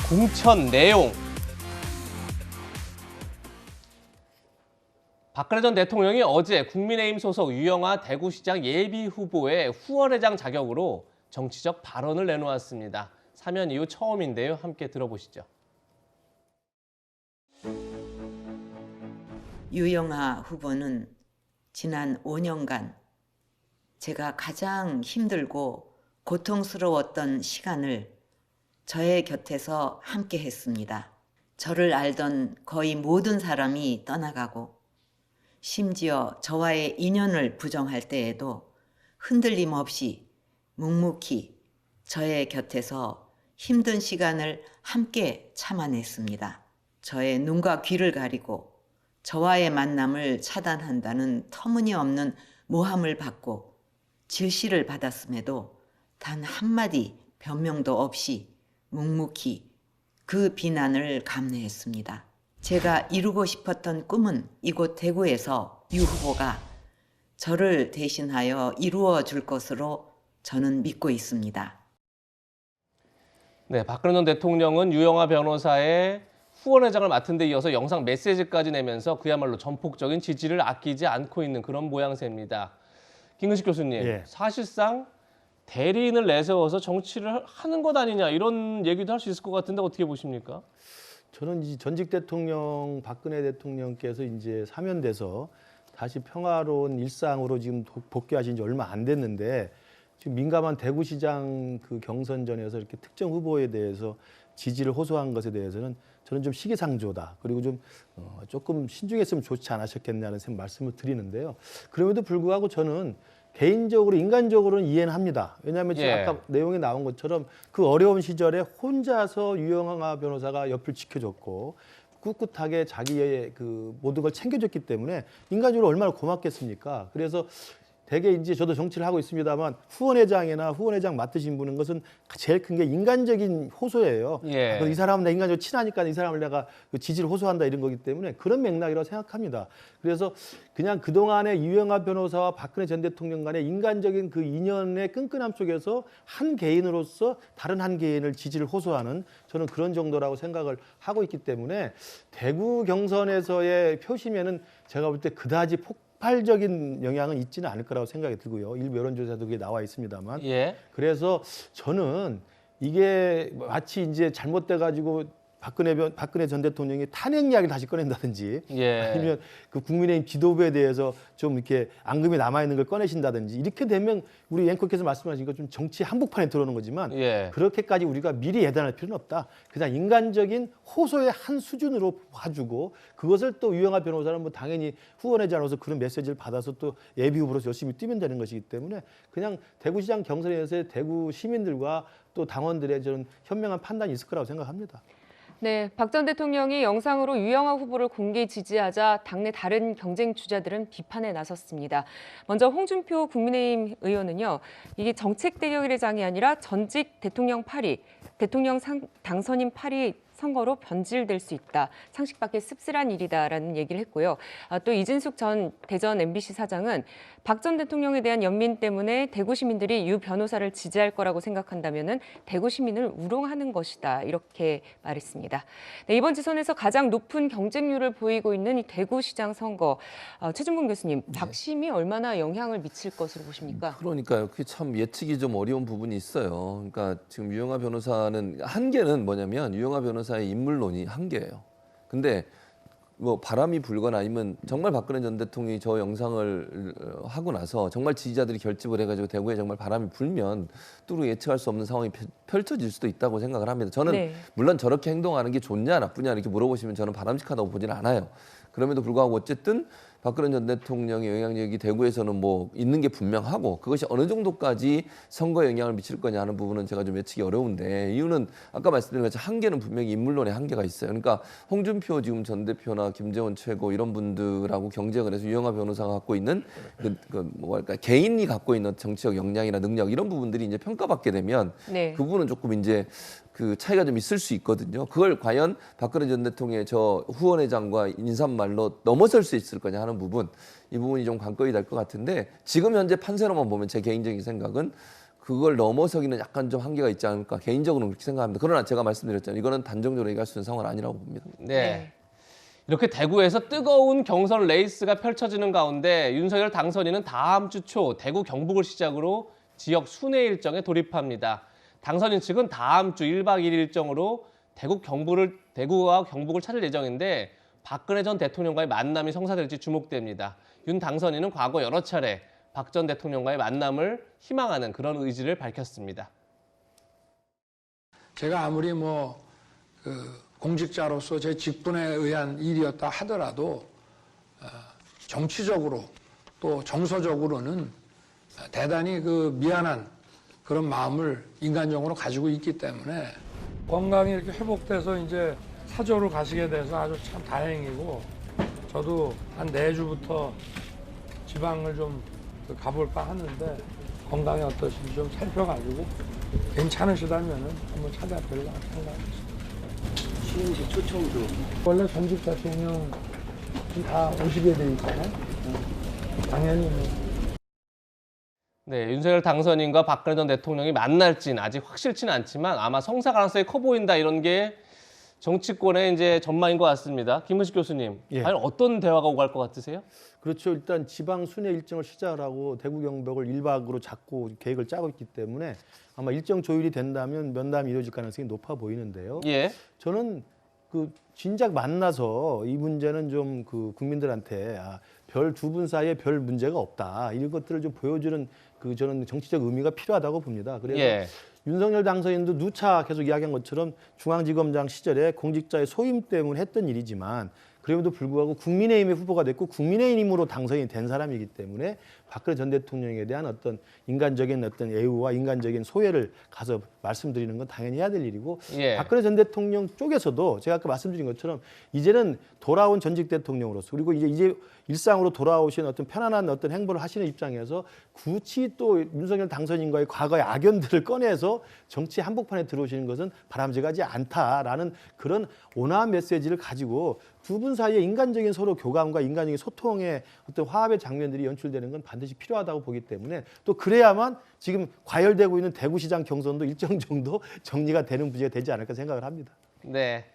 공천 내용. 박근혜 전 대통령이 어제 국민의힘 소속 유영하 대구시장 예비후보의 후원회장 자격으로 정치적 발언을 내놓았습니다. 사면 이후 처음인데요. 함께 들어보시죠. 유영하 후보는 지난 5년간 제가 가장 힘들고 고통스러웠던 시간을 저의 곁에서 함께 했습니다. 저를 알던 거의 모든 사람이 떠나가고 심지어 저와의 인연을 부정할 때에도 흔들림 없이 묵묵히 저의 곁에서 힘든 시간을 함께 참아냈습니다. 저의 눈과 귀를 가리고 저와의 만남을 차단한다는 터무니없는 모함을 받고 질시를 받았음에도 단 한마디 변명도 없이 묵묵히 그 비난을 감내했습니다. 제가 이루고 싶었던 꿈은 이곳 대구에서 유 후보가 저를 대신하여 이루어 줄 것으로 저는 믿고 있습니다. 네, 박근혜 전 대통령은 유영하 변호사의 후원회장을 맡은 데 이어서 영상 메시지까지 내면서 그야말로 전폭적인 지지를 아끼지 않고 있는 그런 모양새입니다. 김근식 교수님, 사실상 대리인을 내세워서 정치를 하는 것 아니냐 이런 얘기도 할 수 있을 것 같은데 어떻게 보십니까? 저는 이 전직 대통령 박근혜 대통령께서 이제 사면돼서 다시 평화로운 일상으로 지금 복귀하신 지 얼마 안 됐는데 지금 민감한 대구시장 그 경선전에서 이렇게 특정 후보에 대해서 지지를 호소한 것에 대해서는 저는 좀 시기상조다. 그리고 좀 조금 신중했으면 좋지 않으셨겠냐는 말씀을 드리는데요. 그럼에도 불구하고 저는 개인적으로 인간적으로는 이해는 합니다. 왜냐하면 지금 아까 내용에 나온 것처럼 그 어려운 시절에 혼자서 유영하 변호사가 옆을 지켜줬고 꿋꿋하게 자기의 그 모든 걸 챙겨줬기 때문에 인간적으로 얼마나 고맙겠습니까? 그래서 대개 이제 저도 정치를 하고 있습니다만 후원회장이나 후원회장 맡으신 분은 것은 제일 큰 게 인간적인 호소예요. 이 사람은 내 인간적으로 친하니까 이 사람을 내가 지지를 호소한다 이런 거기 때문에 그런 맥락이라고 생각합니다. 그래서 그냥 그동안의 유영하 변호사와 박근혜 전 대통령 간의 인간적인 그 인연의 끈끈함 속에서 한 개인으로서 다른 한 개인을 지지를 호소하는 저는 그런 정도라고 생각을 하고 있기 때문에 대구 경선에서의 표심에는 제가 볼 때 그다지 폭발적인 영향은 있지는 않을 거라고 생각이 들고요. 일부 여론조사도 그게 나와 있습니다만. 그래서 저는 이게 마치 이제 잘못돼가지고 박근혜 전 대통령이 탄핵 이야기를 다시 꺼낸다든지 아니면 그 국민의힘 지도부에 대해서 좀 이렇게 앙금이 남아있는 걸 꺼내신다든지 이렇게 되면 우리 앵커께서 말씀하신 것 좀 정치 한복판에 들어오는 거지만 그렇게까지 우리가 미리 예단할 필요는 없다. 그냥 인간적인 호소의 한 수준으로 봐주고 그것을 또 유영하 변호사는 뭐 당연히 후원회장으로서 그런 메시지를 받아서 또 예비후보로서 열심히 뛰면 되는 것이기 때문에 그냥 대구시장 경선에서의 대구 시민들과 또 당원들의 저는 현명한 판단이 있을 거라고 생각합니다. 네, 박 전 대통령이 영상으로 유영하 후보를 공개 지지하자 당내 다른 경쟁 주자들은 비판에 나섰습니다. 먼저 홍준표 국민의힘 의원은요, 이게 정책 대결의 장이 아니라 전직 대통령 당선인 8위 선거로 변질될 수 있다. 상식 밖의 씁쓸한 일이다라는 얘기를 했고요. 또 이진숙 전 대전 MBC 사장은 박 전 대통령에 대한 연민 때문에 대구 시민들이 유 변호사를 지지할 거라고 생각한다면은 대구 시민을 우롱하는 것이다. 이렇게 말했습니다. 네, 이번 지선에서 가장 높은 경쟁률을 보이고 있는 이 대구시장 선거. 최준봉 교수님, 박심이 얼마나 영향을 미칠 것으로 보십니까? 그러니까요. 그게 참 예측이 좀 어려운 부분이 있어요. 그러니까 지금 유영하 변호사는 한계는 뭐냐면 유영하 변호사의 인물론이 한계예요. 근데 뭐 바람이 불거나 아니면 정말 박근혜 전 대통령이 저 영상을 하고 나서 정말 지지자들이 결집을 해가지고 대구에 정말 바람이 불면 뚜루 예측할 수 없는 상황이 펼쳐질 수도 있다고 생각을 합니다. 저는 물론 저렇게 행동하는 게 좋냐 나쁘냐 이렇게 물어보시면 저는 바람직하다고 보지는 않아요. 그럼에도 불구하고 어쨌든 박근혜 전 대통령의 영향력이 대구에서는 뭐 있는 게 분명하고 그것이 어느 정도까지 선거에 영향을 미칠 거냐 하는 부분은 제가 좀 예측이 어려운데 이유는 아까 말씀드린 것처럼 한계는 분명히 인물론의 한계가 있어요. 그러니까 홍준표 지금 전 대표나 김재원 최고 이런 분들하고 경쟁을 해서 유영하 변호사가 갖고 있는 뭐랄까 개인이 갖고 있는 정치적 역량이나 능력 이런 부분들이 이제 평가받게 되면 그 부분은 조금 이제 그 차이가 좀 있을 수 있거든요. 그걸 과연 박근혜 전 대통령의 저 후원회장과 인사말로 넘어설 수 있을 거냐 하는 부분, 이 부분이 좀 관건이 될 것 같은데 지금 현재 판세로만 보면 제 개인적인 생각은 그걸 넘어서기는 약간 좀 한계가 있지 않을까 개인적으로는 그렇게 생각합니다. 그러나 제가 말씀드렸잖아요. 이거는 단정적으로 얘기할 수 있는 상황은 아니라고 봅니다. 네. 이렇게 대구에서 뜨거운 경선 레이스가 펼쳐지는 가운데 윤석열 당선인은 다음 주 초 대구 경북을 시작으로 지역 순회 일정에 돌입합니다. 당선인 측은 다음 주 1박 2일 일정으로 대구와 경북을 찾을 예정인데 박근혜 전 대통령과의 만남이 성사될지 주목됩니다. 윤 당선인은 과거 여러 차례 박 전 대통령과의 만남을 희망하는 그런 의지를 밝혔습니다. 제가 아무리 공직자로서 제 직분에 의한 일이었다 하더라도 정치적으로 또 정서적으로는 대단히 미안한 그런 마음을 인간적으로 가지고 있기 때문에 건강이 이렇게 회복돼서 이제 사저로 가시게 돼서 아주 참 다행이고 저도 한 4주부터 지방을 좀 가볼까 하는데 건강이 어떠신지 좀 살펴가지고 괜찮으시다면은 한번 찾아뵈려고 생각합니다. 시행시 초청도 원래 전직 대통령 다 오시게 돼 있잖아요. 당연히 네, 윤석열 당선인과 박근혜 전 대통령이 만날지는 아직 확실치는 않지만 아마 성사 가능성이 커 보인다 이런 게 정치권의 이제 전망인 것 같습니다. 김문식 교수님, 예. 과연 어떤 대화가 오갈 것 같으세요? 그렇죠. 일단 지방 순회 일정을 시작을 하고 대구 경북을 1박으로 잡고 계획을 짜고 있기 때문에 아마 일정 조율이 된다면 면담이 이루어질 가능성이 높아 보이는데요. 예. 저는 진작 만나서 이 문제는 좀 국민들한테 별 두 분 사이에 별 문제가 없다. 이런 것들을 좀 보여주는 저는 정치적 의미가 필요하다고 봅니다. 그래서 예. 윤석열 당선인도 누차 계속 이야기한 것처럼 중앙지검장 시절에 공직자의 소임 때문에 했던 일이지만 그럼에도 불구하고 국민의힘의 후보가 됐고 국민의힘으로 당선이 된 사람이기 때문에 박근혜 전 대통령에 대한 어떤 인간적인 어떤 애우와 인간적인 소외를 가서 말씀드리는 건 당연히 해야 될 일이고 예. 박근혜 전 대통령 쪽에서도 제가 아까 말씀드린 것처럼 이제는 돌아온 전직 대통령으로서 그리고 이제 일상으로 돌아오신 어떤 편안한 어떤 행보를 하시는 입장에서 굳이 또 윤석열 당선인과의 과거의 악연들을 꺼내서 정치 한복판에 들어오시는 것은 바람직하지 않다라는 그런 온화한 메시지를 가지고 두 분 사이에 인간적인 서로 교감과 인간적인 소통의 어떤 화합의 장면들이 연출되는 건 반드시 필요하다고 보기 때문에 또 그래야만 지금 과열되고 있는 대구시장 경선도 일정 정도 정리가 되는 부지가 되지 않을까 생각을 합니다. 네.